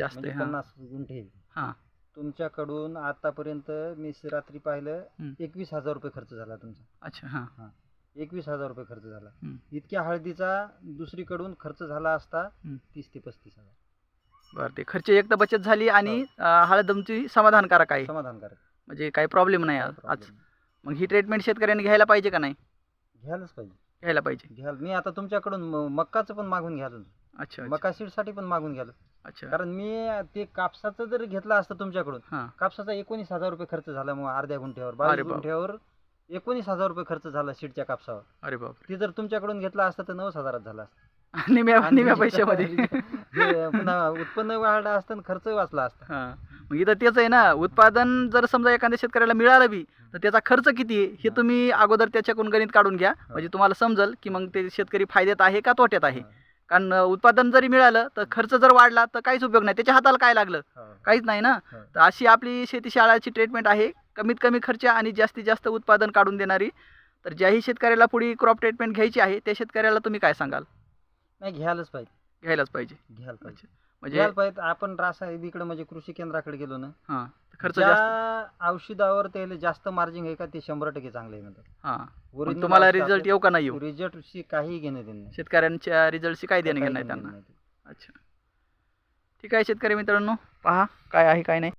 जास्त म्हणजे आहे, हां. 50 गुंठे आहे. हां. तुमच्याकडून आतापर्यंत मी रात्री पाहिलं हं. 21,000 रुपये खर्च झाला तुमचा. अच्छा. हां. हां, 21,000 रुपये खर्च झाला. हं. इतक्या हळदीचा दुसरीकडून खर्च झाला असता हं. 30 ते 35,000. बरं, ते खर्च एक तर बचत झाली आणि हळद तुमची समाधानकारक आहे. समाधानकारक. म्हणजे काही प्रॉब्लेम नाही काही आज. problem नाही. मग ही ट्रीटमेंट शेतकऱ्यांनी घ्यायला पाहिजे का नाही? घ्यायलाच पाहिजे. घ्यायला पाहिजे. घ्याल मी आता तुमच्याकडून मक्काचं पण मागून घ्यालो. अच्छा, अच्छा. मका सीडसाठी पण मागून घ्यालो. अच्छा. कारण मी ते कापसाचं जर घेतलं असतं तुमच्याकडून, हां. कापसाचा 19,000 रुपये खर्च झाला मग अर्ध्या गुंठ्यावर. अरे 22 बाप! गुंठ्यावर 19,000 रुपये खर्च झाला सीडच्या कापसावर. अरे बापरे! ते जर तुमच्याकडून घेतलं असतं तर 9,000 झाला असता. निम्या आणि निम्या पैशामध्ये. हे पुन्हा उत्पन्न वाढलं असतं आणि खर्च वाचला असता. हां. मग इथं तेच आहे ना, उत्पादन जर समजा एखाद्या शेतकऱ्याला मिळालं बी, तर त्याचा खर्च किती आहे हे तुम्ही अगोदर त्याच्याकडून गणित काढून घ्या. म्हणजे तुम्हाला समजेल की मग ते शेतकरी फायद्यात आहे का तोट्यात आहे. कारण उत्पादन जरी मिळालं तर खर्च जर वाढला तर काहीच उपयोग नाही. त्याच्या हाताला काय लागलं? काहीच नाही ना. तर अशी आपली शेती शाळाची ट्रीटमेंट आहे. कमीत कमी खर्च आणि जास्तीत जास्त उत्पादन काढून देणारी. तर ज्याही शेतकऱ्याला पुढे क्रॉप ट्रीटमेंट घ्यायची आहे त्या शेतकऱ्याला तुम्ही काय सांगाल? नाही, घ्यायलाच पाहिजे. घ्यायलाच पाहिजे. घ्यायला पाहिजे. अच्छा. म्हणजे घ्यायला पाहिजे. आपण रासायनिकडे म्हणजे कृषी केंद्राकडे गेलो ना, हां. खर्च जास्त. ज्या औषधावर त्याला जास्त मार्जिन आहे का ते 100% चांगलं आहे म्हणतात. हां. मग Original तुम्हाला औषध रिझल्ट आपल्या- येऊ का नाही येऊ? रिझल्टशी काही घेणं देणं नाही. शेतकऱ्यांच्या रिझल्टशी काही देणं काही घेणं नाही घेणं त्यांना. देणं नाही. अच्छा. ठीक आहे शेतकरी मित्रांनो, पहा काय आहे काय नाही.